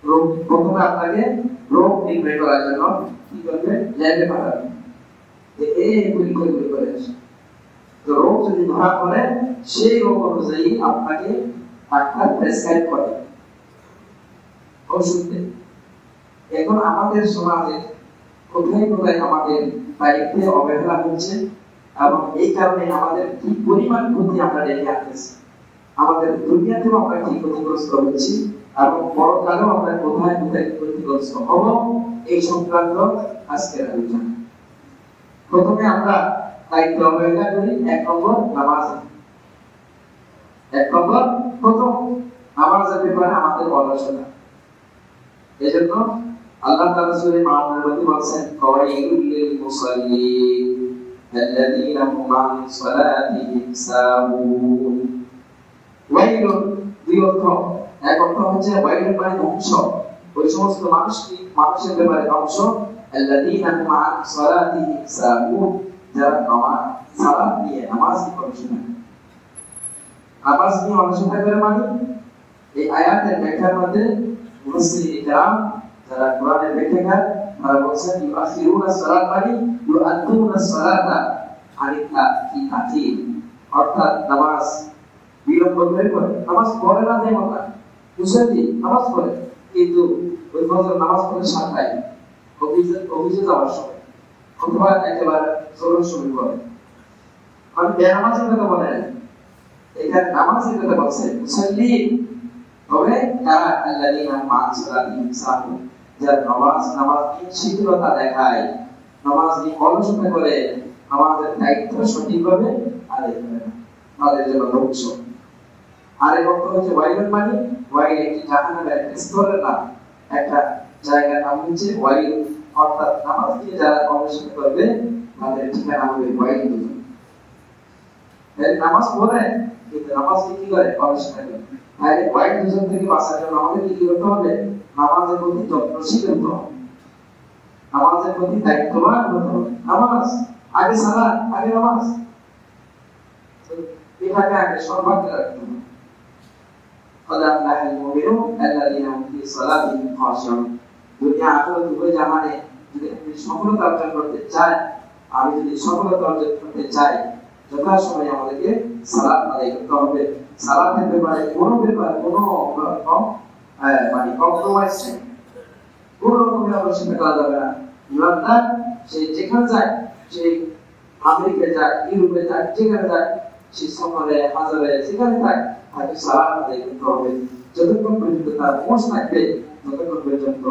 রোগ প্রথমে আপনাকে রোগ নির্ণয় করার জন্য কি করবে, ল্যাবে পাঠাবে যে এই পরীক্ষাগুলি করে আসে। তো রোগ যদি ধরা পড়ে সেই রোগ অনুযায়ী আপনাকে ডাক্তার প্রেসক্রাইব করে ওষুধ দেয়। এখন আমাদের সমাজে কোথায় কোথায় আমাদের দায়িত্বে অবহেলা হচ্ছে এবং এই কারণে আমাদের কি পরিমাণ ক্ষতি আমরা ডেকে আনতেছি, আমাদের দুনিয়াতেও আমরা কি ক্ষতিগ্রস্ত হচ্ছি এবং পরকালেও আমরা কোথায় কোথায় ক্ষতিগ্রস্ত হব, এই সংক্রান্ত আজকের আলোচনা। প্রথমে আমরা দায়িত্ব অবহেলা করি 1 নম্বর নামাজ। 1 নম্বর প্রথম নামাজের ব্যাপারে আমাদের অলসতা। এজন্য আল্লাহ তাআলা সূরা মাআরিজের মধ্যে বলেন কাওয়াইদুল লিল মুসাল্লিন আল্লাযীনা হুম আন সালাতিহিম সাহুন। ওয়াইলুন দুই অর্থ, এক অর্থ হচ্ছে ওয়াইলুন মানে ধ্বংস, ওই সমস্ত মানুষের ব্যাপারে ধ্বংস, আল্লাযীনা হুম আন সালাতিহিম সাহুন, যারা সালাত নিয়ে নামাজ পড়ে না। নামাজ নিয়ে অলসতা করে মানে এই আয়াতের ব্যাখ্যার মধ্যে মুফাসসিরিন ইকরাম যারা কোরআনের ব্যাখ্যাকার তারা বলেছেন ইউআখিরুনা সালাত মানে ইউআদ্দুনা সালাতা আনিতা কি তাকিল, অর্থাৎ নামাজ বিলম্ব করে পড়ে, নামাজ পড়ে না যেমন না, মুসল্লি নামাজ পড়ে কিন্তু ওই ফজর নামাজ পড়ে 7টায় অফিসে যাওয়ার সময় অথবা একেবারে জোরের সময় পড়ে, মানে বেনামাজের কথা বলে না, এখানে নামাজের কথা বলছে মুসল্লি। তবে কারা আল্লাযীনা মান সালাতিহিম সাহুন, যারা নামাজ শিথিলতা দেখায়, নামাজ নিয়ে অলসতা করে, নামাজের দায়িত্ব সঠিকভাবে আদায় করে না, তাদের জন্য ধ্বংস। আরেক অর্থ হচ্ছে ওয়াইলুন মানে ওয়াইল একটি জাহান্নামের স্তরের নাম, একটা জায়গার নাম হচ্ছে ওয়াইল, অর্থাৎ নামাজ দিয়ে যারা অলসতা করবে তাদের ঠিকানা হবে ওয়াইল। নামাজ পড়ে কিন্তু নামাজ কি করে, অলসতা করে। তাহলে ওয়াইল দুজন থেকে বাঁচার জন্য আমাদের কি করতে হবে, নামাজের প্রতি যত্নশীল হতে হবে, নামাজের প্রতি দায়িত্ববান হতে হবে। নামাজ আগে সালাত আগে নামাজ, এটাকে আগে সর্বাগ্রে রাখতে হবে। আল্লাহুল মুমিনুন আল্লাযীনা হুম ফি সালাতিহিম খাশিউন। দুনিয়া আখিরাত উভয় জাহানে যদি আপনি সফলতা অর্জন করতে চান, আমি যদি সফলতা অর্জন করতে চাই, যথাসময়ে আমাদেরকে সালাত আদায় করতে হবে। সালাতের ব্যাপারে কোনো মানে কম্প্রোমাইজ নেই, কোন রকমের আলোচনা করা যাবে না। ইমানদার সে যেখানে যায়, সে আমেরিকায় যাক, ইউরোপে যাক, যেখানে যাক, সে সফরে হাজারে যেখানে থাক, তাকে সালাত আদায় করতে হবে। যতক্ষণ পর্যন্ত তার হোশ থাকবে, ততক্ষণ পর্যন্ত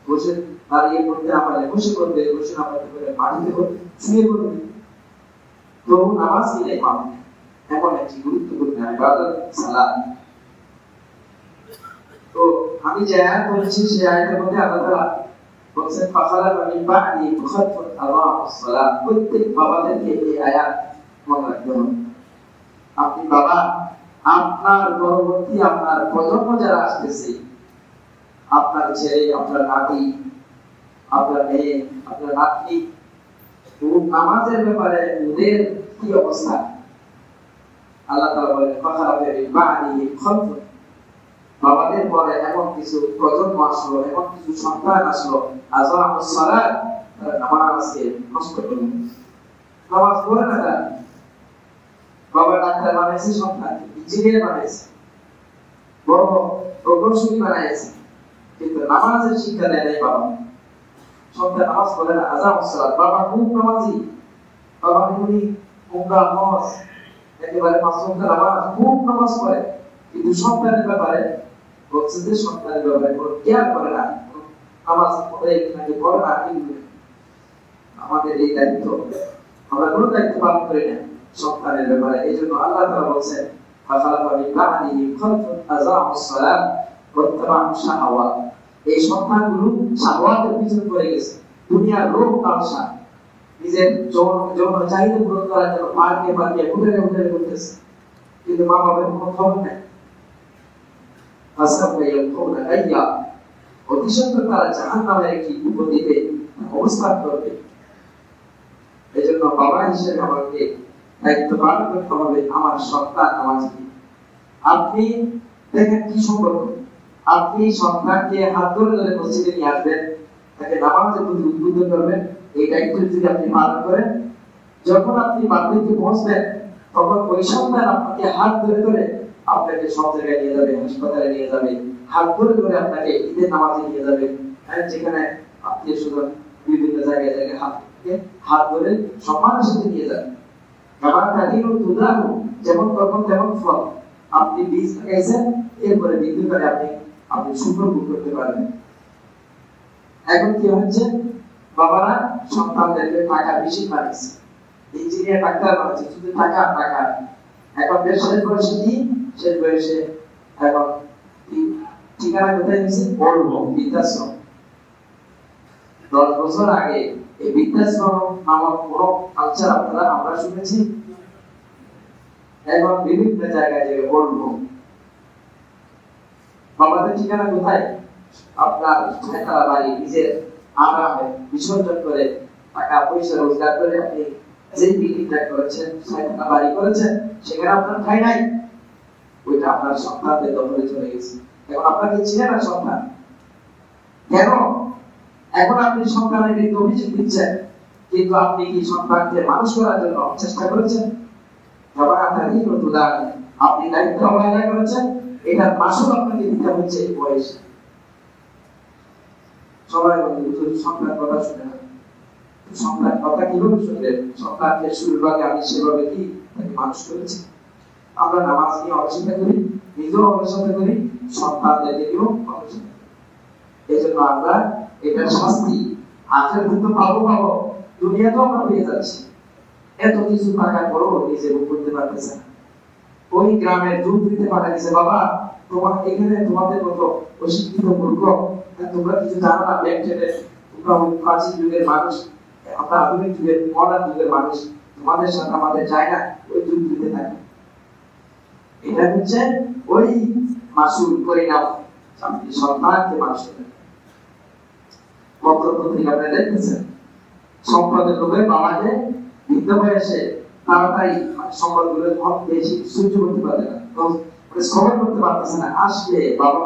বসে দাঁড়িয়ে পড়তে না পারলে বসে করবে, বসে না পারতে পারলে মাটিতে শুয়ে করবে। তো নামাজ নিলে পাবে এমন একটি গুরুত্বপূর্ণ ইবাদত সালাত। তো আমি যে আয়াত বলেছি সেই আয়াতের মধ্যে আল্লাহ তাআলা বলেছেন ফাখালাফা মিন বা'দি খালফুন আযাa'ুস সালাত। প্রত্যেক বাবাদেরকে এই আয়াত মনে রাখতে হবে। আপনি বাবা, আপনার পরবর্তী আপনার প্রজন্ম যারা আসতেছে, আপনার ছেলে, আপনার নাতি, আপনার মেয়ে, আপনার নাতনি, নামাজের ব্যাপারে ওদের কি অবস্থা, আল্লাহ তাআলা বলেন ফাখালাফা মিন বা'দি খালফুন, বাবাদের পরে এমন কিছু প্রজন্ম আসলো, এমন কিছু সন্তান আসলো, আযাa'ুস সালাত, নামাজকে নষ্ট করলো, নামাজ পড়ে না। তারা বাবা ডাক্তার বানাইছে, সন্তান ইঞ্জিনিয়ার বানাইছে, বড় প্রকৌশলী বানাইছে, কিন্তু নামাজের শিক্ষা দেয় নাই বাবা। সন্তান নামাজ পড়ে না, আযাa'ুস সালাত, বাবা খুব নামাজি, বাবা এমনি উমরা হজ একেবারে পাঁচ ওয়াক্ত নামাজ, খুব নামাজ পড়ে, কিন্তু সন্তানের ব্যাপারে বলছে যে সন্তানের ব্যাপারে কোনো কেয়ার করে না, নামাজ পড়ে নাকি পড়ে না। আমাদের এই দায়িত্ব, আমরা কোনো দায়িত্ব পালন করি না সন্তানের ব্যাপারে। এই জন্য আল্লাহ তাআলা বলছেন ফাখালাফা মিন বা'দিহিম খালফুন আযাa'ুস সালাত ওয়াত্তাবা'উ শাহাওয়াত। এই সন্তানগুলো শাহওয়াতের পিছনে পড়ে গেছে, দুনিয়ার লোভ লালসা, নিজের যৌন চাহিদা পূরণ করার জন্য পার্কে পার্কে হোটেলে হোটেলে ঘুরতেছে, কিন্তু মা বাবার কোনো খবর নেই। অতিসত্ত্বর তারা জাহান্নামের একটি উপদ্বীপে অবস্থান করবে। এই জন্য বাবা হিসেবে আমাকে দায়িত্ব পালন করতে হবে। আমার সন্তান নামাজি, আপনি দেখেন কি সম্পর্ক, আপনি সন্তানকে হাত ধরে ধরে মসজিদে নিয়ে আসবেন, তাকে নামাজের প্রতি উদ্বুদ্ধ করবেন, এই দায়িত্ব যদি আপনি পালন করেন, যখন আপনি বাড়িতে পৌঁছবেন তখন ওই সন্তান আপনাকে হাত ধরে ধরে আপনাকে সব জায়গায় নিয়ে যাবে, হাসপাতালে নিয়ে যাবে, হাত ধরে ধরে আপনাকে ঈদের নামাজে নিয়ে যাবে, যেখানে আত্মীয় স্বজন বিভিন্ন জায়গায় জায়গায় হাত ধরে সম্মানের সাথে নিয়ে যাবে। যেমন তখন তেমন ফল। আপনি বীজ লাগাইছেন, এরপরে বৃদ্ধি করে আপনি সুফল ভোগ করতে পারবেন। এখন কি হচ্ছে, বাবারা সন্তানদেরকে টাকা বেশি বাড়িয়েছে, ইঞ্জিনিয়ার ডাক্তার বানাচ্ছে, শুধু টাকা টাকা। এখন শেষ বয়সে কি, শেষ বয়সে এখন ঠিকানা কোথায় নিয়েছে, বলবো বৃদ্ধাশ্রম। 10 বছর আগে এই বৃদ্ধাশ্রম নামক কোন কালচার আমরা শুনেছি? এখন বিভিন্ন জায়গায় যে বলবো বাবাদের ঠিকানা কোথায়, আপনার ছয়তলা বাড়ি নিজের আরামে বিসর্জন করে টাকা পয়সা রোজগার করে আপনি যে বিল্ডিংটা করেছেন, ছয়তলা বাড়ি করেছেন, সেখানে আপনার ঠাঁই নাই, ওইটা আপনার সন্তানদের দখলে চলে গেছে। এখন আপনাকে চিনে না সন্তান, কেন? এখন আপনি সন্তানের বিরুদ্ধে অভিযোগ দিচ্ছেন, কিন্তু আপনি কি সন্তানকে মানুষ করার জন্য চেষ্টা করেছেন? আপনি দায়িত্ব অবহেলা করেছেন, এটার মাসুল আপনাকে দিতে হচ্ছে এই বয়সে। সবাই সন্তান কথা শুনে না, সন্তান কথা কিভাবে শুনলেন? সন্তানকে শুরুভাগে আমি সেভাবে কি তাকে মানুষ করেছি? আমরা নামাজ নিয়ে অবহেলা করি, নিজেও অবহেলা করি, সন্তানদেরকেও অবহেলা করি। এই জন্য আমরা এটার শাস্তি আখেরাতে তো পাবো, দুনিয়াতেও আমরা পেয়ে যাচ্ছি। এত কিছু টাকা করো, নিজে ভোগ করতে পারতেছে না। ওই গ্রামের দুধ দিতে পাঠাইছে, বাবা তোমার এখানে তোমাদের মতো অশিক্ষিত মূর্খ, তোমরা কিছু জানো না, ব্যাংকের তোমরা প্রাচীন যুগের মানুষ, আমরা আধুনিক যুগের মডার্ন যুগের মানুষ, তোমাদের সাথে আমাদের যায় না, ওই দুধ দিতে থাকে। এটা হচ্ছে ওই মাসুল পরিণাম, আপনি সন্তানকে মানুষ করেন। পত্র-পত্রিকা আপনি দেখতেছেন, সম্পদের লোভে বাবাকে বৃদ্ধ বয়সে তাড়াতাড়ি সম্পদগুলো বেশি সহ্য করতে পারে না, সবর করতে পারতেছে না। আসলে বাবা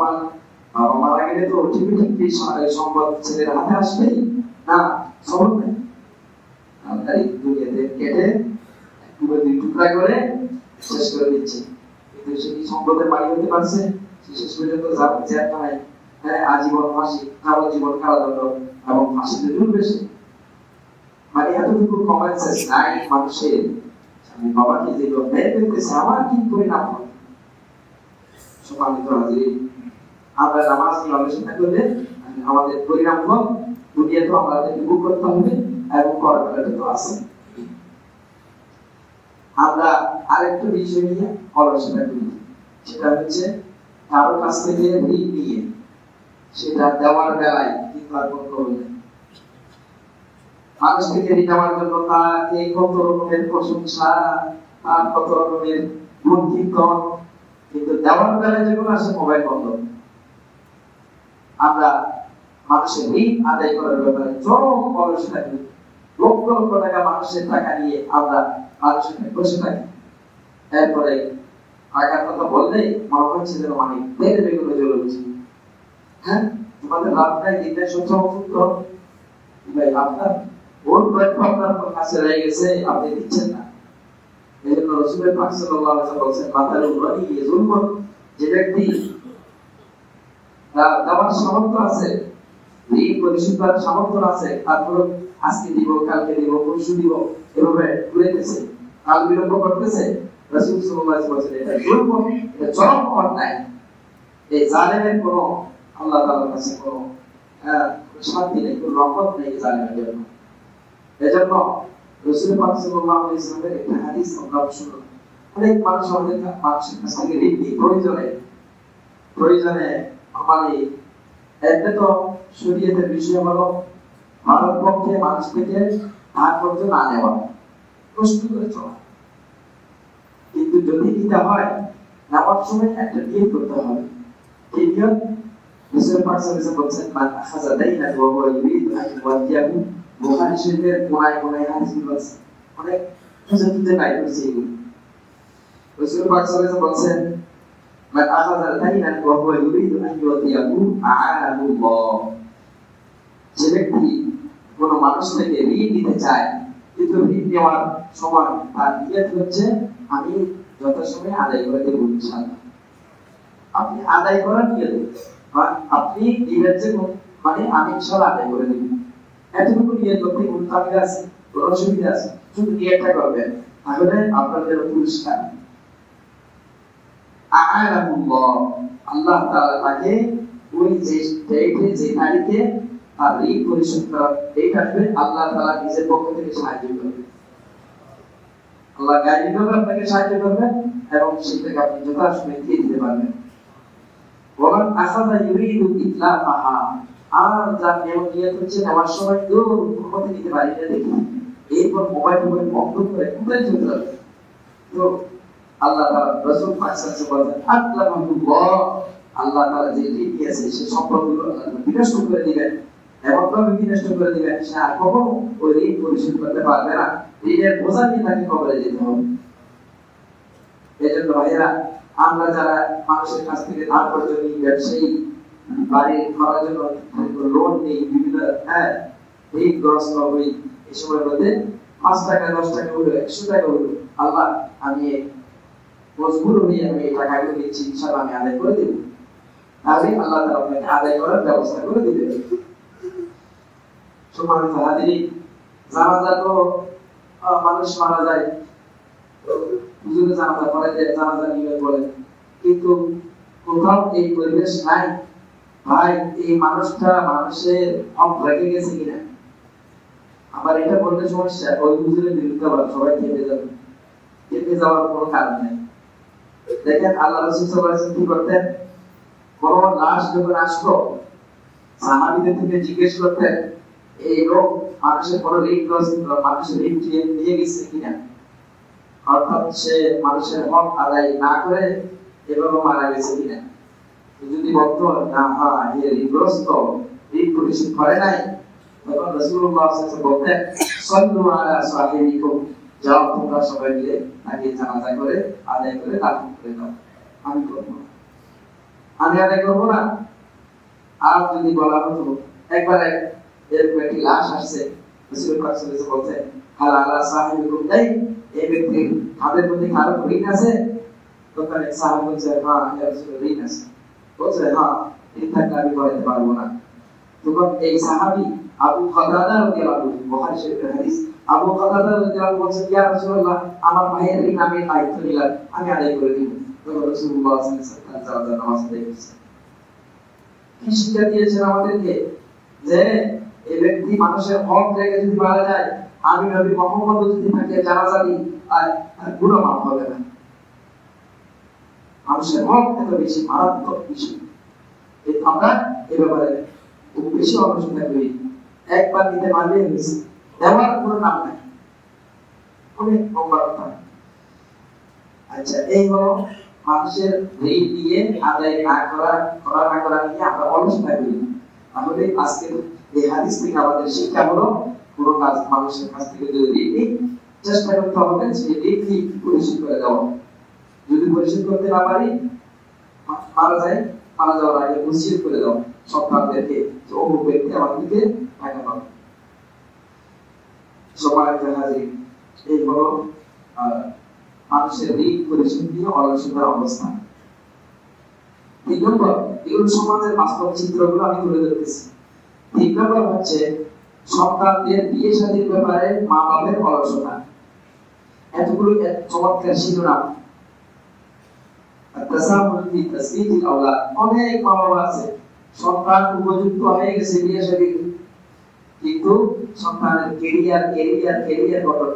মারা গেলে তো অটোমেটিক সম্পদ ছেলের হাতে আসবেই না, সবর নেই। তাড়াতাড়ি দুনিয়াতে কেটে দুই টুকরা করে শেষ করে দিচ্ছে। কিন্তু সে কি সম্পদের মালিক হতে পারছে? শেষ পর্যন্ত জেলখানায় আজীবন ফাঁসি, যাবজ্জীবন কারাদণ্ড এবং ফাঁসিতে ঝুলবে সে। মানে এতটুকু কমন সেন্স নাই মানুষের। আমি বাবাকে যেগুলো ব্যয় করতেছে, আমার কি পরিণাম হয়? সম্মানিত হাজির, আমরা নামাজ নিয়ে আলোচনা করলে আমাদের পরিণাম হোক, দুনিয়াতেও আমাদেরকে ভোগ করতে হবে এবং পরকালে তো আছে। আমরা আরেকটা বিষয় নিয়ে আলোচনা করি, সেটা হচ্ছে কারো কাছ থেকে ঋণ নিয়ে সেটা দেওয়ার বেলায় কি কার্যক্রম করবে। মানুষ থেকে ঋণ নেওয়ার জন্য তাকে কত রকমের প্রশংসা আর কত রকমের গুণ-কীর্তন, কিন্তু দেওয়ার বেলায় যখন আসে মোবাইল বন্ধ। আমরা মানুষের ঋণ আদায় করার ব্যাপারে চরম অলসতা করি। লক্ষ লক্ষ টাকা মানুষের টাকা নিয়ে আমরা মানুষের বসে থাকি। এরপরে টাকার কথা বললে মনে হচ্ছে যেন মানে বেড়ে বেগুলো জ্বলে উঠছে। হ্যাঁ, তোমাদের লাভ নাই, দিনটা সবসময় ভাই আপনার ওর প্রাপ্য আপনার কাছে রয়ে গেছে, আপনি দিচ্ছেন না। এই জন্য রাসূলুল্লাহ পাক সাল্লাল্লাহু আলাইহি ওয়াসাল্লাম বলেছেন, মাতালুল গনি যুলমুন, যে ব্যক্তি দেওয়ার সামর্থ্য আছে, ঋণ পরিশোধ করার সামর্থ্য আছে, তারপর আজকে দিব, কালকে দিব, পরশু দিব, এভাবে ঘুরেতেছে, কাল বিলম্ব করতেছে, রাসূল সাল্লাল্লাহু আলাইহি ওয়াসাল্লাম বলেছেন এটা যুলমুন, এটা চরম অন্যায়। এই জালেমের কোনো আল্লাহ তাআলার কাছে কোনো শান্তি নেই, কোনো রহমত নেই জালেমের জন্য। এজন্য রাসূল পাক সাল্লাল্লাহু আলাইহি ওয়াসাল্লামের একটা হাদিস আমরা শুনলাম, অনেক মানুষ আমাদের মানুষের কাছ থেকে ঋণ নিয়ে প্রয়োজনে আমাদের এতে তো শরীয়তের বিষয় হলো ভারত পক্ষে মানুষ থেকে ধার কর্জ না নেওয়া, কষ্ট করে চলা। কিন্তু যদি দিতে হয় নেওয়ার সময় একটা নিয়ত করতে হবে। কি নিয়ত? রাসূল পাক সাল্লাল্লাহু আলাইহি ওয়াসাল্লাম বলেছেন, মান আখাযা দাইনান ওয়া হুয়া ইউরিদু আন ইউওয়াফিয়াহু। বুখারী শরীফের কোনায় হাদিসগুলো আছে, অনেক খুঁজে নাই করছি এগুলো। রাসূল পাক সাল্লাল্লাহু আলাইহি ওয়াসাল্লাম বলেছেন, মান আখাযা দাইনান ওয়া হুয়া ইউরিদু আন ইউতিয়াহু আ'আনাহুল্লাহ। যে ব্যক্তি কোনো মানুষ থেকে ঋণ নিতে চায় কিন্তু ঋণ নেওয়ার সময় তার নিয়ত হচ্ছে আমি যথাসময়ে আদায় করে দেব ইনশাআল্লাহ। আপনি আদায় করার নিয়ত, আপনি দিবেন যে মানে আমি ইনশাআল্লাহ আদায় করে দেব, এতটুকু নিয়ত করতে কোনো তামিল আছে, কোনো অসুবিধা আছে? শুধু নিয়তটা করবেন, তাহলে আপনার জন্য পুরস্কার। আ'আনাহুল্লাহ, আল্লাহ তাআলা তাকে ওই যে ডেটে যে তারিখে তার ঋণ পরিশোধ করার ডেট আসবে, আল্লাহ তাআলা নিজের পক্ষ থেকে সাহায্য করবে। আল্লাহ গাইড করবে, আপনাকে সাহায্য করবে এবং সেটাকে আপনি যথাসময়ে দিয়ে দিতে পারবেন। ওমান আখাযা ইউরিদু ইতলাফাহা, আর যার নিয়ত হচ্ছে নেওয়ার সময় দূর কোথাতে নিতে পারি না দেখি, এরপর মোবাইল বন্ধ করে কোথায় চলে যাবে। তো আল্লাহ তাআলা রাসূল পাক সাল্লাল্লাহু আলাইহি ওয়াসাল্লাম বলেন আতলামাহুল্লাহ, আল্লাহ তাআলা যে ঋণ দিয়েছে সে সম্পদগুলো আল্লাহ বিনষ্ট করে দিবেন, এমনভাবে বিনষ্ট করে দিবেন সে আর কখনো ওই ঋণ পরিশোধ করতে পারবে না। ঋণের বোঝা নিয়ে তাকে কবরে যেতে হবে। এজন্য ভাইরা, আমরা যারা মানুষের কাছ থেকে ধার কর্জ নিই, ব্যবসায়ী বাড়ি করার জন্য লোন নিই, বিভিন্ন ঋণগ্রস্ত হই, এই সময়ের মধ্যে 5 টাকা 10 টাকা হলো 100 টাকা হলো, আল্লাহ আমি মজবুর হয়ে আমি এই টাকাগুলো দিচ্ছি, ইনশাআল্লাহ আমি আদায় করে দেব, তাহলে আল্লাহ তাআলা আপনাকে আদায় করার ব্যবস্থা করে দিবেন। সম্মানিত হাজিরিন, জানাজা তো মানুষ মারা যায়, হুজুরে জানাজা পড়াই দেয়, জানাজা নিয়ে বলেন, কিন্তু কোথাও এই পরিবেশ নাই। ভাই, এই মানুষটা মানুষের হক রেখে গেছে কিনা? আবার এটা বলতে সমস্যা, ওই হুজুরের বিরুদ্ধে আবার সবাই খেপে যাবে, খেপে যাওয়ার কোনো কারণ নেই। দেখেন আল্লাহ রাসূল সাল্লাল্লাহু আলাইহি ওয়াসাল্লাম কি করতেন? কোন লাশ যখন আসতো, সাহাবীদের থেকে জিজ্ঞেস করতেন এই লোক মানুষের কোনো ঋণগ্রস্ত, মানুষের ঋণ নিয়ে গেছে কিনা, অর্থাৎ সে মানুষের হক আদায় না করে এভাবে মারা গেছে কিনা। যদি বলতো না হয় এ ঋণগ্রস্ত, ঋণ পরিশোধ করে নাই, তখন রাসূলুল্লাহ সাল্লাল্লাহু আলাইহি ওয়াসাল্লাম বলতেন সাল্লু আলা সাহিবিকুম, যাও তোমরা সবাই মিলে তাকে জানাজা করে আদায় করে দাফন করে দাও। আমি করব না, আমি আদায় করব না। আর যদি বলা হতো একবারে এরকম একটি লাশ আসছে, রাসূল পাক সাল্লাল্লাহু আলাইহি ওয়াসাল্লাম বলতেন হাল আলা সাহিবিকুম, তাই এই ব্যক্তির তাদের প্রতি কারো ঋণ আছে? তখন এক সাহাবী বলছে হ্যাঁ ইয়া রাসূলুল্লাহ, ঋণ আছে। বলছে হ্যাঁ, ঋণ থাকলে আমি করাতে পারবো না। তখন এই সাহাবী আবু কাতাদা রাদিয়াল্লাহু আনহু, বুখারী শরীফের হাদিস, আবু কাতাদা রাদিয়াল্লাহু আনহু বলছেন ইয়া রাসূলুল্লাহ, আমার ভাইয়ের ঋণ আমি দায়িত্ব নিলাম, আমি আদায় করে দিব। তখন রাসূলুল্লাহ সাল্লাল্লাহু আলাইহি ওয়াসাল্লাম জানাজা নামাজ আদায় করেছেন। কি শিক্ষা দিয়েছেন আমাদেরকে? যে এই ব্যক্তি মানুষের হক রেখে যদি মারা যায়, আমি নবী মুহাম্মদ যদি তাকে জানাজা দিই আর গুনাহ মাফ হবে না। মানুষের হক এত বেশি মারাত্মক বিষয়, এই আমরা এই ব্যাপারে খুব বেশি আলোচনা করি। একবার নিতে পারলে হয়েছে, দেওয়ার কোনো নাম নাই, অনেক লম্বা কথা। আচ্ছা, এই হলো মানুষের ঋণ নিয়ে আদায় না করা নিয়ে আমরা আলোচনা করি। তাহলে আজকে এই হাদিস থেকে আমাদের শিক্ষা হলো, পুরো কাজ মানুষের কাছ থেকে যদি ঋণ নিই, চেষ্টা করতে হবে সেই ঋণটি পরিশোধ করে দেওয়া। যদি পরিশোধ করতে না পারি, মারা যাওয়ার আগে নিশ্চিত করে দাও সন্তানদেরকে যে অমুক ব্যক্তি আমাদেরকে টাকা পাবে। সম্মানিত হাজির, এই হলো মানুষের ঋণ পরিশোধ নিয়ে আলোচনার অবস্থা। 3 নম্বর, এগুলো সমাজের বাস্তব চিত্রগুলো আমি তুলে ধরতেছি। 3 নম্বর হচ্ছে সন্তানদের বিয়ে শাদীর ব্যাপারে মা বাবার অলসতা। এতগুলো চমৎকার শিরোনাম। অনেক মা বাবা আছে সন্তান উপযুক্ত হয়ে গেছে বিয়ে শাদী, কিন্তু সন্তানের ক্যারিয়ার গঠন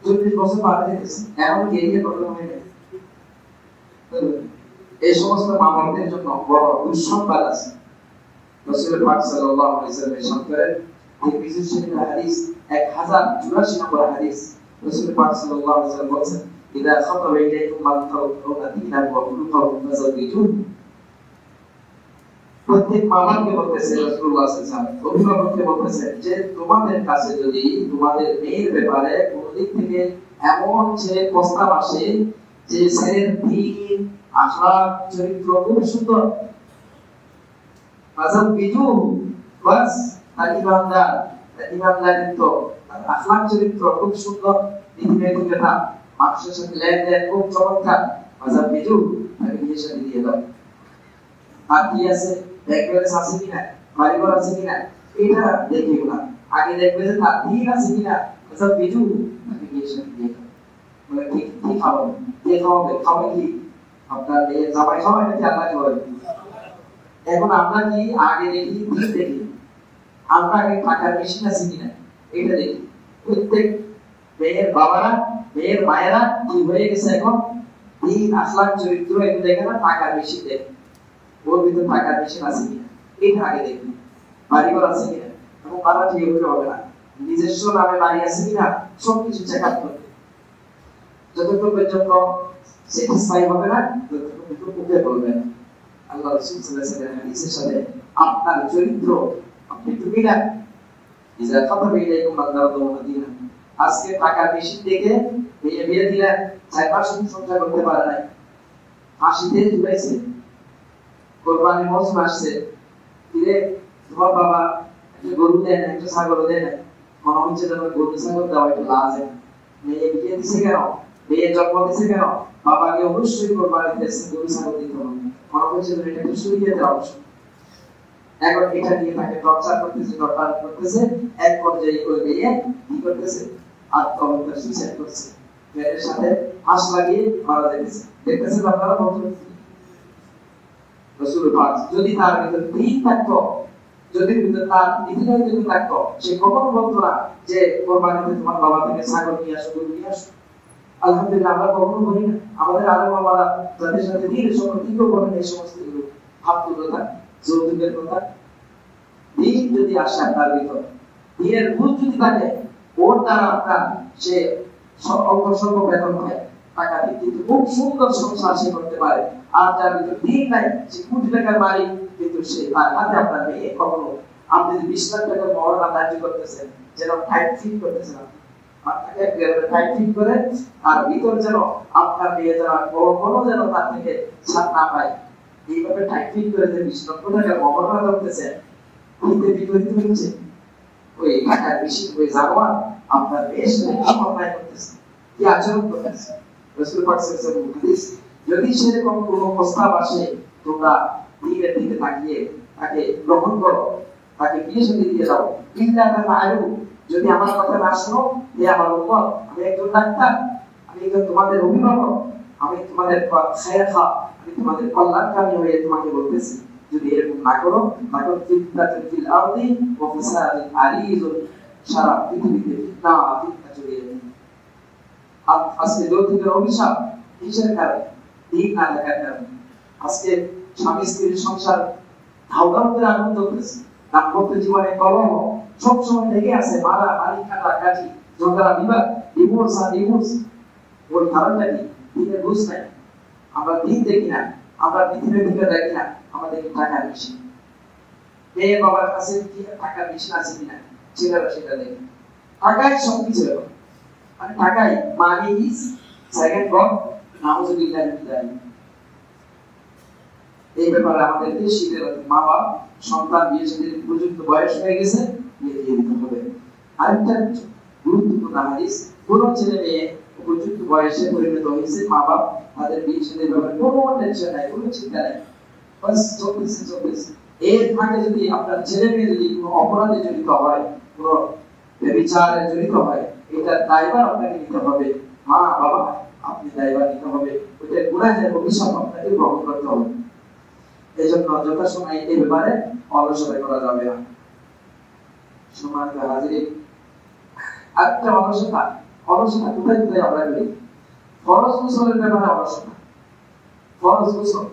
40 বছর পার হয়ে গেছে, এখন ক্যারিয়ার গঠন হয়ে গেছে। এই সমস্ত মা বাবাদের জন্য বড় দুঃসংবাদ আছে। রাসূল পাক সাল্লাল্লাহু আলাইহি ওয়াসাল্লাম ইরশাদ করেন, তিরমিজি শরীফের হাদিস 1084 নম্বর হাদিস, রাসূল পাক সাল্লাল্লাহু আলাইহি ওয়াসাল্লাম বলেন ইদা খাতাবা ইলাইকুম মান তাওফাউনা দীনাহু ওয়া খুলুকাহু ফাযাওবিজুহু। প্রত্যেক মামাকে বলতেছে রাসূলুল্লাহ সাল্লাল্লাহু আলাইহি ওয়াসাল্লাম, অভিভাবককে বলতেছে যে তোমাদের কাছে যদি তোমাদের মেয়ের ব্যাপারে কোন দিক থেকে এমন যে প্রস্তাব আসে যে ছেলের দিন আখলাক চরিত্র খুব সুন্দর। মাঝাব বিজু বাস তার ইমানদার তো আখলাক চরিত্র খুব সুন্দর, নীতিনৈতিকতা, মানুষের সাথে লেনদেন খুব চমৎকার। মাঝাব বিজু তাকে বিয়ের সাথে দিয়ে দাও। আর কি আছে, ব্যাংক ব্যালেন্স আছে কিনা, বাড়িঘর আছে কিনা, এটা দেখবে না। আগে দেখবে যে তার দিন আছে কিনা। মাঝাব বিজু তাকে বিয়ের সাথে দিয়ে দাও। বলে কি কি খাওয়াবে, কে খাওয়াবে, খাওয়াবে কি আপনার জামাই খাওয়াবে নাকি আল্লাহ খাওয়াবে? এখন আমরা কি আগে দেখি দিন দেখি, আমরা আগে টাকার মেশিন আছে কিনা এটা দেখি। প্রত্যেক মেয়ের বাবারা, মেয়ের মায়েরা কি হয়ে গেছে এখন, দিন আখলাক চরিত্র এগুলো দেখে না, টাকার মেশিন দেখে। ওর ভিতর টাকার মেশিন আছে কিনা এটা আগে দেখি। বাড়িঘর আছে কিনা, এবং বাড়া ঠিক হবে না, নিজস্ব নামে বাড়ি আছে কিনা সবকিছু চেক আপ করবে। যতক্ষণ পর্যন্ত স্যাটিসফাই হবে না ততক্ষণ পর্যন্ত মুখে বলবেন। আল্লাহ রাসূল সাল্লাল্লাহু আলাইহি ওয়াসাল্লাম হাদিসের সাথে আপনার চরিত্র আপনি টুকি না। ইজা খাতাবা ইলাইকুম মাদারাতু মাদিনা, আজকে টাকা বেশি দেখে বিয়ে দিলেন, 4 মাস সংসার করতে পারে নাই, হাসিতে জুড়াইছে, কোরবানির মৌসুম আসছে, ফিরে তোমার বাবা একটা গরু দেয় না, একটা ছাগল দেয় না, মনে হচ্ছে যেন গরু ছাগল দেওয়া একটু লাজে। মেয়ে বিয়ে দিছে কেন, মেয়ে জন্ম দিছে কেন, বাবাকে অবশ্যই কোরবানি দিয়েছে, গরু ছাগল দিতে হবে, মনে হচ্ছে যেন এটা একটু সরিয়ে দেওয়া উচিত। এখন এটা নিয়ে তাকে টর্চার করতেছে, এক পর্যায়ে করে দিয়ে কি করতেছে, আত্মহত্যার সুইসাইড করছে, মেয়ের সাথে ফাঁস লাগিয়ে মারা যাইতেছে। দেখতেছেন আপনারা বন্ধু, রাসূল পাক যদি তার ভিতর দিন থাকতো, যদি ভিতর তার নীতিনৈতিক থাকতো, সে কখনো বলতো না যে কোরবানিতে তোমার বাবা থেকে ছাগল নিয়ে আসো, গরু নিয়ে আসো। আলহামদুলিল্লাহ আমরা কখনো বলি না, আমাদের আলেম বাবারা যাদের সাথে দিনের সম্পর্কিত করেন এই সমস্ত গুলো, ভাবতুর কথা, যৌতুকের কথা। দিন যদি আসে আপনার ভিতর, দিনের ভুল যদি থাকে, ওর দ্বারা আপনার সে অল্প স্বল্প বেতন হয়, টাকা দিয়ে কিন্তু খুব সুন্দর সংসার সে করতে পারে। আর যার ভিতর দিন নাই, সে কোটি টাকার মালিক, কিন্তু সে তার হাতে আপনার মেয়ে কখনো, আপনি যদি 20 লাখ টাকার মহড়া দাঁড়ি করতেছেন, যেন টাইট ফিট করতেছেন, আপনাকে টাইট ফিট করে, আর ভিতর যেন আপনার মেয়ে যেন কোনো যেন তার থেকে ছাড় না পায়, এইভাবে টাইট ফিট করে যে 20 লক্ষ টাকার মহড়া করতেছেন, ওইতে বিপরীত হচ্ছে ওই টাকার বেশি হয়ে যাওয়া আপনার বেশ অন্যায় করতেছে, কি আচরণ করতেছে। রাসূল পাক সাল্লাল্লাহু আলাইহি ওয়াসাল্লাম যদি সেরকম কোনো প্রস্তাব আসে, তোমরা দিনের দিকে তাকিয়ে তাকে গ্রহণ করো, তাকে বিয়ে শাদী দিয়ে দাও। ইল্লা তাফআলু, যদি আমার কথা না শোনো, হে আমার উম্মত, আমি একজন ডাক্তার, আমি একজন তোমাদের অভিভাবক, আমি তোমাদের খায়রখা, আমি তোমাদের কল্যাণকামী হয়ে তোমাকে বলতেছি, যদি এরকম না করো, তাহলে ফিতনাতুল ফিল আরদি ওয়া ফাসাদুন আরিজুন, সারা পৃথিবীতে ফিতনা ছড়িয়ে যাবে। আজকে যৌতুকের অভিশাপ কিসের কারণে? দিন না থাকার কারণে। আজকে স্বামী স্ত্রীর সংসার ধাউধাউ করে আগুন জ্বলতেছে, দাম্পত্য জীবনে কলহ সবসময় লেগে আছে, মারা মারি, কাটাকাটি, ঝগড়া বিবাদ, ডিভোর্স আর ডিভোর্স। ওর কারণটা কি? দিনের বুঝ নাই। আমরা দিন দেখি না, আমরা পৃথিবীর দিকে দেখি না, আমাদের টাকা বেশি। মেয়ে বাবার কাছে কি টাকা বেশি আছে কিনা ছেলেরা সেটা দেখে। টাকায় সবকিছু, মানে টাকাই মানি ইজ সেকেন্ড গড, নাউজুবিল্লাহি মিন যালিক। এই ব্যাপারে আমাদের দেশের মা বাবা সন্তান বিয়ে শাদীর উপযুক্ত বয়স হয়ে গেছে, বিয়ে দিয়ে দিতে হবে। আরেকটা গুরুত্বপূর্ণ হাদিস, কোন ছেলে মেয়ে উপযুক্ত বয়সে পরিণত হয়েছে, মা বাবা তাদের বিয়ে শাদীর ব্যাপারে কোনো টেনশন নাই, কোনো চিন্তা নাই, বাস চলতেছে। এর ফাঁকে যদি আপনার ছেলে মেয়ে যদি কোনো অপরাধে জড়িত হয়, কোনো ব্যভিচারে জড়িত হয়, এটা দায়ভার আপনাকে নিতে হবে। মা বাবা আপনি দায়ভার নিতে হবে, ওইটা গুনাহের অভিশাপ আপনাকে গ্রহণ করতে হবে। এই জন্য যথাসময়ে এই ব্যাপারে অলসতা করা যাবে না। সম্মানিত হাজিরিন, একটা অলসতা কোথায় কোথায় আমরা করি? ফরজ গোসলের ব্যাপারে অলসতা। ফরজ গোসল,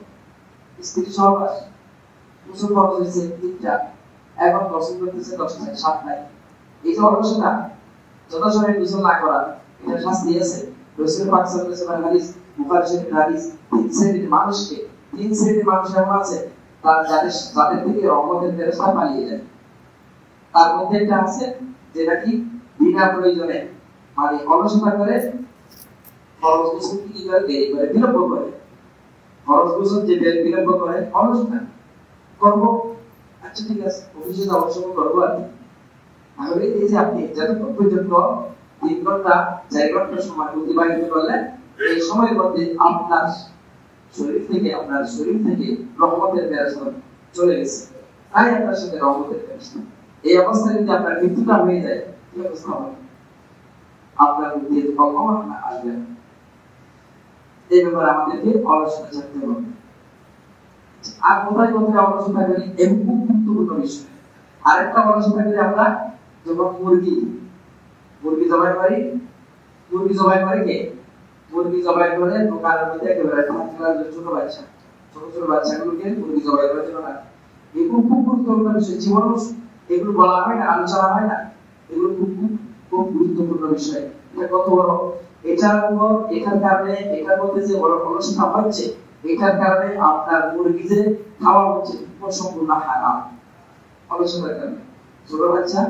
স্ত্রী সহবাস, গোসল ফরজ হয়েছে 3টা, এখন গোসল করতেছে 10টায়, 7টায়। এই যে অলসতা, যথাসময়ে গোসল না করা, এটা শাস্তি আছে। রাসূল পাক সাল্লাল্লাহু আলাইহি ওয়াসাল্লাম হাদিস, বুখারী শরীফের হাদিস, 3 শ্রেণীর মানুষ এমন আছে, তার যাদের থেকে রহমতের ফেরেশতা পালিয়ে যায়। তার মধ্যে একটা আছে যেটা কি বিনা প্রয়োজনে, মানে অলসতা করে, ফরজ গোসল কি করে, দেরি করে, বিলম্ব করে। খরচ গোসল যে বিলম্ব করে অলস না করবো, আচ্ছা ঠিক আছে অফিসে যাওয়ার সময় করবো আর কি। তাহলে এই যে আপনি যতক্ষণ পর্যন্ত 3 ঘন্টা 4 ঘন্টা সময় অতিবাহিত করলেন, এই সময়ের মধ্যে আপনার শরীর থেকে রহমতের ফেরেশতা চলে গেছে, তাই আপনার সাথে রহমতের ফেরেশতা। এই অবস্থায় যদি আপনার মৃত্যুটা হয়ে যায় কি অবস্থা হবে? আপনার মধ্যে কখনো আসবে না। এই ব্যাপারে আমাদেরকে অলসতা ছাড়তে হবে। আর কোথায় অলসতা করি, এবং খুব গুরুত্বপূর্ণ বিষয় আরেকটা অলসতা করি আমরা, যখন মুরগি জবাই করি, কে মুরগি জবাই করে দোকানের মধ্যে একেবারে ছোট বাচ্চাগুলোকে মুরগি জবাই করার জন্য রাখে। এগুলো খুব গুরুত্বপূর্ণ বিষয়, জীবন এগুলো বলা হয় না, আলোচনা হয় না, এগুলো খুব গুরুত্বপূর্ণ বিষয়। এটা কত বড়, এটার কারণে এটার মধ্যে যে বড় অলসতা হচ্ছে, এটার কারণে আপনার মুরগি যে খাওয়া হচ্ছে সম্পূর্ণ হারাম। অলসতার কারণে ছোট বাচ্চা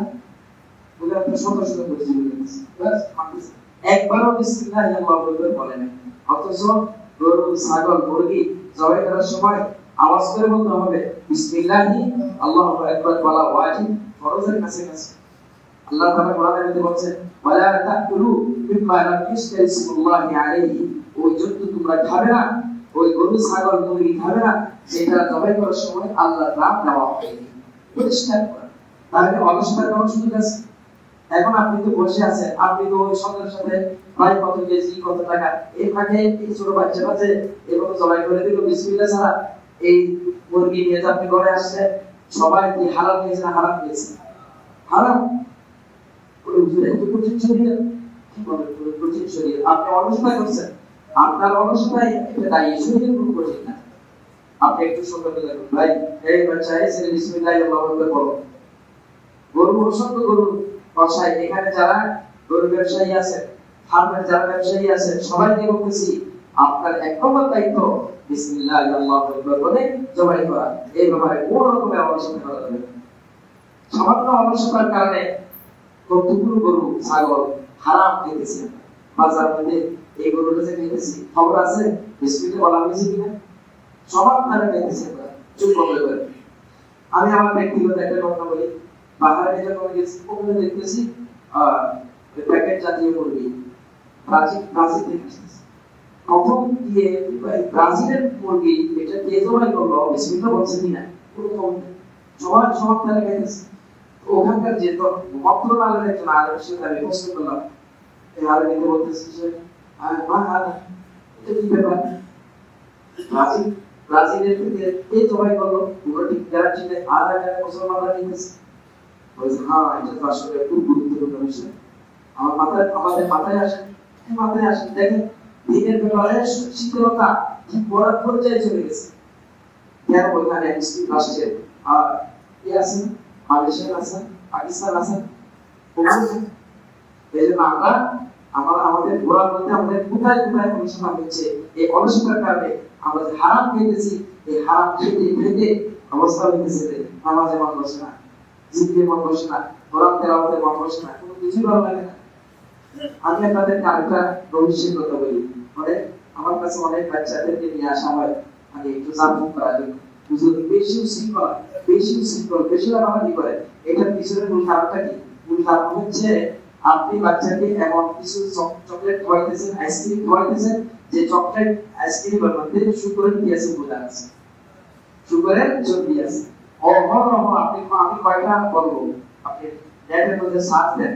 বলে আপনি শত বলছি একবারও বিসমিল্লাহ আল্লাহু আকবার বলেন, অথচ গরু ছাগল মুরগি জবাই করার সময় আওয়াজ করে বলতে হবে বিসমিল্লাহি আল্লাহু আকবার বলা ওয়াজিব, ফরজের কাছে। আল্লাহ তাআলা কোরআনে বলেছেন ওয়ালা তাকুলু মিম্মা লাম ইউযকার ইসমুল্লাহি আলাইহি, ওই জন্তু তোমরা খাবে না, ওই গরু ছাগল মুরগি খাবে না যেটা জবাই করার সময় আল্লাহর নাম নেওয়া হয়নি। পরিষ্কার করা। তাহলে অলসতার কোনো সুযোগ আছে? এখন আপনি তো বসে আছেন, আপনি তো ওই সঙ্গে সাথে ভাই কত কেজি কত টাকা, এই ফাঁকে এই ছোট বাচ্চাটা যে এরকম জবাই করে দিল বিসমিল্লাহ ছাড়া, এই মুরগি নিয়ে আপনি ঘরে আসছেন, সবাই কি হালাল খেয়েছে না হারাম খেয়েছে? হারাম। আপনি অলসতা করছেন, আপনার অলসতাই এটা দায়ী, শরীরের কোনো কঠিন না। আপনি একটু সতর্ক থাকুন, ভাই এই বাচ্চা এসে বিসমিল্লাহ আল্লাহু আকবার বলো। অসংখ্য গরু কসাই, এখানে যারা গরু ব্যবসায়ী আছে, ফার্মের যারা ব্যবসায়ী আছে, সবাইকে বলতেছি আপনার এক নম্বর দায়িত্ব বিসমিল্লাহ আল্লাহু আকবার বলে জবাই করা। এই ব্যাপারে কোনো রকমের অলসতা করা যাবে না। সামান্য অলসতার কারণে কতগুলো গরু ছাগল হারাম খেতেছে বাজার মধ্যে, এই গরুটা যে খেতেছি খবর আছে বিসমিল্লাহ বলা হয়েছে কিনা, সবার তারা খেতেছে চুপ করে। আমি আমার ব্যক্তিগত একটা ঘটনা বলি, বাহারে যখন গেছি ওখানে দেখতেছি প্যাকেট জাতীয় মুরগি ব্রাজিল থেকে আসতেছে। প্রথম গিয়ে ব্রাজিলের মুরগি এটা কে জবাই করলো বিসমিল্লাহ বলছে কিনা কোনো খবর নেই, সবার তারা খেতেছে। ওখানকার যে মন্ত্রণালয়ের একজন আলেমের সাথে আমি প্রশ্ন করলাম, এই আলেমকে বলতেছি যে এটা কি ব্যাপার, ব্রাজিলের থেকে কে জবাই করলো, পুরো ঠিক গ্যারান্টি নেই, আধা মুসলমানরা নিতেছে। বলছে হ্যাঁ এটা তো আসলে খুব গুরুত্বপূর্ণ বিষয়, আমাদের মাথায় আসে দেখেন দিনের ব্যাপারে শীতলতা কি বড় পর্যায়ে চলে গেছে। কেন ওইখানে মুসলিম রাষ্ট্রের কি আছে, মালয়েশিয়া আছে, পাকিস্তান আছে, এই জন্য আমাদের ঘোরার মধ্যে আমাদের কোথায় অনুসন্ধান হচ্ছে, এই অলসতার কারণে আমরা যে হারাম খেতেছি, এই হারাম খেতে অবস্থা হইতেছে নামাজে মন বসে না, জিকিরে মন বসে না, কোরআন তেলাওয়াতে মন বসে না, কোনো কিছুই ভালো লাগে না। আমি আপনাদেরকে আরেকটা ভবিষ্যৎ কথা বলি, আমার কাছে অনেক বাচ্চাদেরকে নিয়ে আসা হয় মানে একটু জানবুক করার জন্য, বেশি উশৃঙ্খল, বেশি রাগারাগি করে। এটার পিছনে মূল কারণটা কি? মূল কারণ হচ্ছে আপনি বাচ্চাকে এমন কিছু চকলেট খাওয়াইতেছেন, আইসক্রিম খাওয়াইতেছেন, যে চকলেট আইসক্রিমের মধ্যে সুগারের কি আছে বোঝা আছে, সুগারের চর্বি আছে। আপনি আমি কয়টা বলবো, আপনি নেটের মধ্যে সার্চ দেন,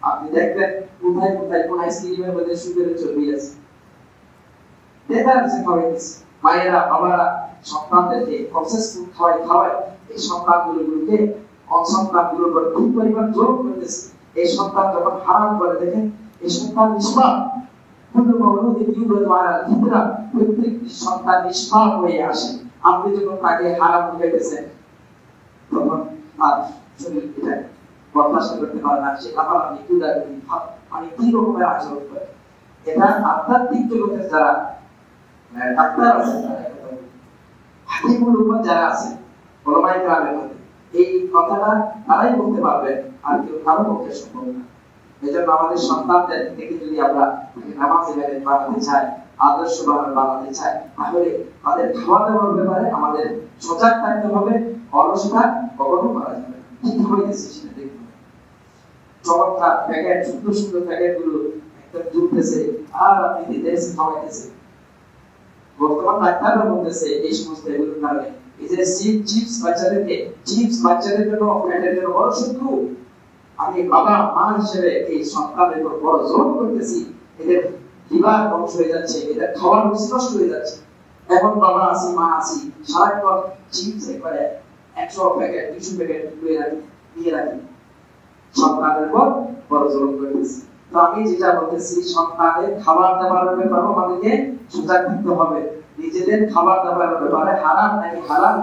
আপনি দেখবেন কোথায় কোন আইসক্রিমের মধ্যে সুগারের চর্বি আছে। দেখা যাচ্ছে খাওয়াইতেছে মায়েরা বাবারা সন্তানদেরকে প্রসেস ফুড খাওয়ায়, এই সন্তানগুলোকে অসন্তানগুলোর উপর খুব পরিমাণ জোর করতেছে। এই সন্তান যখন হারাম করে দেখেন, এই সন্তান নিষ্পাপ, প্রত্যেকটি সন্তান নিষ্পাপ হয়ে আসে। আপনি যখন তাকে হারাম খেতেছেন তখন তার শরীর এটা বরদাস্ত করতে পারে না, সে লাফালাফি কুদাকুদি মানে কি রকমের আচরণ করে। এটা আধ্যাত্মিক জগতের যারা ডাক্তার আছে, হাকিমুল উম্মাহ যারা আছে, ওলামায়ে কেরামের মধ্যে এই কথাটা তারাই বলতে পারবেন, আর কেউ কারো পক্ষে সম্ভব না। এজন্য আমাদের সন্তানদের থেকে যদি আমরা নামাজে বানাতে চাই, আদর্শ বানাতে চায়, তাহলে তাদের খাওয়া দাওয়ার ব্যাপারে আমাদের সজাগ থাকতে হবে। অলসতা কখনো করা যাবে না। কি হইতেছে সেটা দেখুন, চমৎকার প্যাকেট, সুন্দর সুন্দর প্যাকেট গুলো একদম ঝুলতেছে, আর আপনি দিতেছে, খাওয়াইতেছে। বর্তমান ডাক্তাররা বলতেছে এই সমস্ত এগুলোর কারণে এই যে চিপস বাচ্চাদের জন্য পেটের জন্য বড় শত্রু। আমি বাবা মা হিসেবে এই সন্তানের উপর বড় জোর করতেছি, এদের লিভার ধ্বংস হয়ে যাচ্ছে, এদের খাওয়ার রুচি নষ্ট হয়ে যাচ্ছে। এখন বাবা আছি, মা আছি, সারাক্ষণ চিপস একবারে 100 প্যাকেট 200 প্যাকেট নিয়ে রাখি, সন্তানের উপর বড় জোর করতেছি। তো আমি যেটা বলতেছি, সন্তানের খাবার দাবারের ব্যাপারে আমাদেরকে সজাগ থাকতে হবে। নিজেদের খাবার দাবারের ব্যাপারে হারাম নাকি হালাল,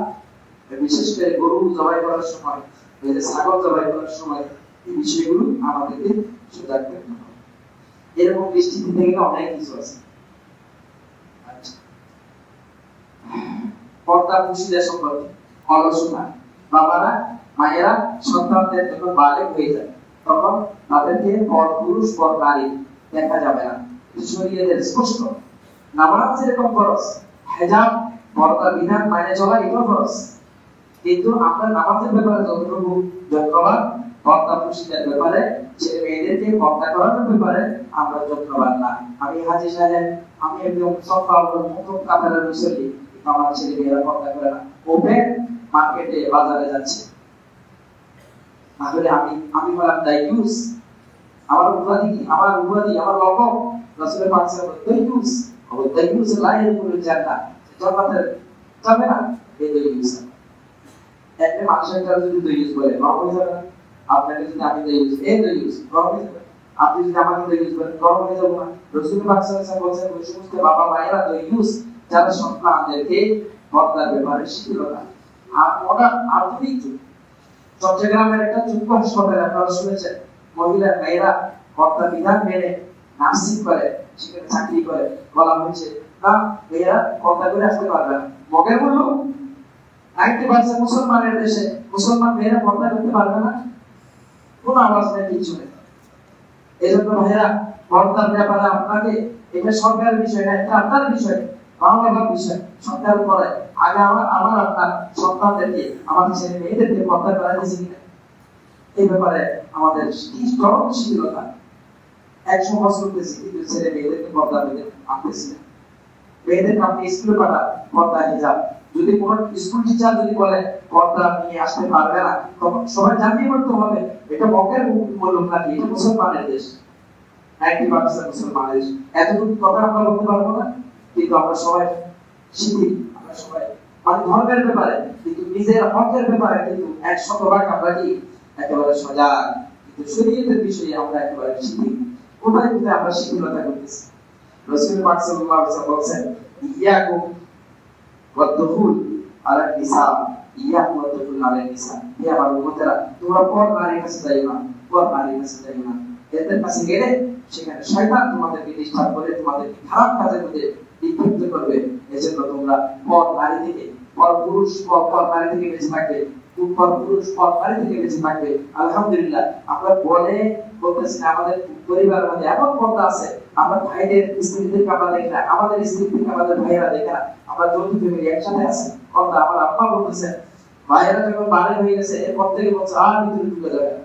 বিশেষ করে গরু জবাই করার সময়, ছাগল জবাই করার সময় এই বিষয়গুলো আমাদেরকে সজাগ থাকতে হবে। এরকম দৃষ্টি দিতে গেলে অনেক কিছু আছে। পর্দা পুরুষদের সম্পর্কে অলসতা, বাবারা মায়েরা সন্তানদের যখন বালেগ হয়ে যায় তখন তাদেরকে পর পুরুষ পর নারী দেখা যাবে না। শরীয়তের স্পষ্ট। নামাজ যেরকম ফরজ, হিজাব পর্দা বিধান মানে চলা এটাও ফরজ, কিন্তু আমরা নামাজের ব্যাপারে যতটুকু যত্নবান, পর্দা পুরুষদের ব্যাপারে, ছেলে মেয়েদেরকে পর্দা করানোর ব্যাপারে আমরা যত্নবান না। আমি হাজি সাহেব, আমি একদম সফল মুখম কাপড়ের মুসল্লি, আমার ছেলে মেয়েরা পর্দা করে না, ওপেন মার্কেটে বাজারে যাচ্ছে। তাহলে আমি বললাম দায়ুস, আমার উপাধি কি, আমার লকব রাসূলের পাক সাল্লাল্লাহু আলাইহি ওয়াসাল্লাম দায়ুস লা ইয়াদখুলুল জান্নাহ, জান্নাতে যাবে না। এই দায়ুস একটা মানুষের যদি দায়ুস বলে গরম হয়ে যাবে না? আপনাকে যদি আমি দায়ুস, এই দায়ুস গরম হয়ে যাবে। আপনি যদি আমাকে দায়ুস বলেন গরম হয়ে যাবে না? রাসূলের পাক সাল্লাল্লাহু আলাইহি ওয়াসাল্লাম বলেছেন ওই সমস্ত বাবা মায়েরা দায়ুস যারা সন্তানদেরকে পর্দার ব্যাপারে শিখিয়ে দেয়। আর ওরা আধুনিক চট্টগ্রামের একটা চুপ হাসপাতালে আপনারা শুনেছেন, মহিলা মেয়েরা পর্দা বিধান মেনে নার্সিং করে, সেখানে চাকরি করে, বলা হয়েছে না মেয়েরা পর্দা করে আসতে পারবে না। মগের বলল 90% মুসলমানের দেশে মুসলমান মেয়েরা পর্দা করতে পারবে না, কোন আওয়াজ নেই, কিছু নেই। এই জন্য ভাইরা পর্দার ব্যাপারে আপনাকে, এটা সরকারের বিষয় না, এটা আপনার বিষয়, বাংলার বিষয়। সরকার করে আগে আমার আপনার সন্তানদেরকে, আমাদের ছেলে মেয়েদেরকে পর্দা করাইতেছি কিনা, এই ব্যাপারে আমাদের স্ট্রং শিথিলতা। 100 বছর করতেছি কিন্তু ছেলে মেয়েদেরকে পর্দা দিতে আনতেছি না। মেয়েদেরকে আপনি স্কুলে পাঠান, পর্দা হিজাব। যদি কোন স্কুল টিচার যদি বলে পর্দা নিয়ে আসতে পারবে না, তখন সবাই জানিয়ে করতে হবে এটা মকের বলুন নাকি, এটা মুসলমানের দেশ, 90% মুসলমানের দেশ। এতটুকু কথা আমরা বলতে পারবো না, কিন্তু আমরা সবাই শিথিল, আমরা সবাই মানে ধর্মের ব্যাপারে, কিন্তু নিজের হকের ব্যাপারে কিন্তু 100% আমরা কি একেবারে সজাগ, কিন্তু শরীয়তের বিষয়ে আমরা একেবারে শিথিল। কোথায় কোথায় আমরা শিথিলতা করতেছি? রাসূল পাক সাল্লাল্লাহু আলাইহি ওয়াসাল্লাম বলেছেন ইয়াকুম ওয়াদ-দুখুল আলা নিসা, ইয়াকুম ওয়াদ-দুখুল আলা নিসা, হে আমার উম্মতেরা তোমরা পর নারীর কাছে যাইও না, পর নারীর কাছে যাইও না। এদের কাছে গেলে সেখানে শয়তান তোমাদেরকে ডিস্টার্ব করে, তোমাদেরকে খারাপ কাজের মধ্যে লিপ্ত করবে। এজন্য তোমরা পর নারী থেকে, পর পুরুষ পর নারী থেকে বেঁচে থাকবে, পর পুরুষ পর নারী থেকে বেঁচে থাকবে। আলহামদুলিল্লাহ আমরা বলতেছি আমাদের পরিবারের মধ্যে এমন পর্দা আছে, আমরা ভাইদের স্ত্রীদেরকে আমরা দেখি না, আমাদের স্ত্রীদেরকে আমাদের ভাইয়েরা দেখে না, আমরা যৌথ ফ্যামিলি একসাথে আছি। পর্দা আমার আব্বা বলতেছেন ভাইয়েরা যখন বাড়ি হয়ে গেছে এরপর থেকে বলছে আর ভিতরে ঢুকে যাবে না।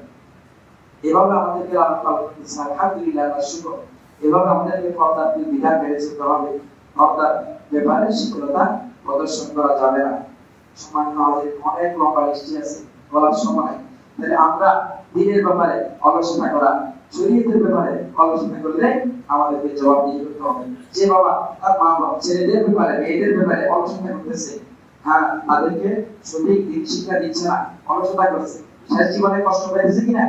এভাবে আমাদেরকে লালন পালন করতেছে, আলহামদুলিল্লাহ আল্লাহ শুকর। এভাবে আমাদেরকে পর্দার বিধান মেনে চলতে হবে, পর্দার ব্যাপারে শিথিলতা প্রদর্শন করা যাবে না। সামান্য আমাদের অনেক লম্বা লিস্ট আছে, বলার সময় তাহলে আমরা দিনের ব্যাপারে অলসতা করা, শরীয়তের ব্যাপারে অলসতা করলে আমাদেরকে জবাবদিহি করতে হবে। যে বাবা তার মা বাবা ছেলেদের ব্যাপারে মেয়েদের ব্যাপারে অলসতা করতেছে, হ্যাঁ তাদেরকে সঠিক দিক শিক্ষা দিচ্ছে না, অলসতা করছে, শেষ জীবনে কষ্ট পেয়েছে কিনা,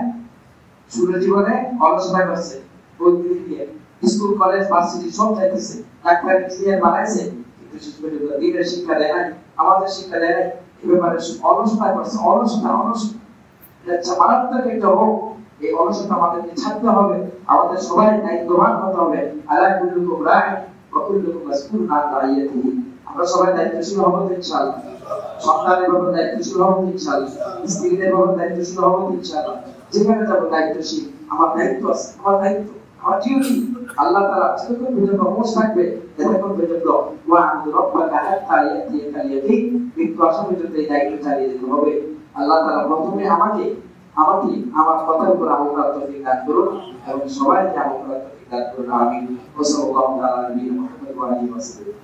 শুরু জীবনে অলসতা করছে, ওই দিয়ে স্কুল কলেজ ভার্সিটি সব যাইতেছে, ডাক্তার ইঞ্জিনিয়ার বানাইছে, কিন্তু দিনের শিক্ষা দেয় নাই, আমাদের শিক্ষা দেয় নাই। এই ব্যাপারে অলসতা করছে, অলসতা এটা মারাত্মক একটা রোগ। এই অলসতা আমাদেরকে ছাড়তে হবে, আমাদের সবাই দায়িত্ববান হতে হবে। আলা কুল্লুকুম রাঈ ওয়া কুল্লুকুম মাসউলুন আন রাইয়াতিহি। আমরা সবাই দায়িত্বশীল হব ইনশাআল্লাহ, সন্তানের ব্যাপারে দায়িত্বশীল হব ইনশাআল্লাহ, স্ত্রীদের ব্যাপারে দায়িত্বশীল হব ইনশাআল্লাহ। যেখানে যাব দায়িত্বশীল, আমার দায়িত্ব আছে, আমার দায়িত্ব, আমার ডিউটি। আল্লাহ তাআলা যতক্ষণ পর্যন্ত হোশ থাকবে ততক্ষণ পর্যন্ত ওয়া আবুদু রাব্বাকা হাত্তা ইয়াতিয়াকাল ইয়াকিন, মৃত্যু আসা পর্যন্ত এই দায়িত্ব চালিয়ে যেতে হবে। আল্লাহ তাআলা প্রথমে আমাকে আমার কথার উপর আমল করার তৌফিক দান করুন এবং সবাইকে আমল করার তৌফিক দান করুন। আমিন। ওয়া সাল্লাল্লাহু আলা নবিয়িনা মুহাম্মদ ওয়া আলিহি ওয়া সাল্লাম।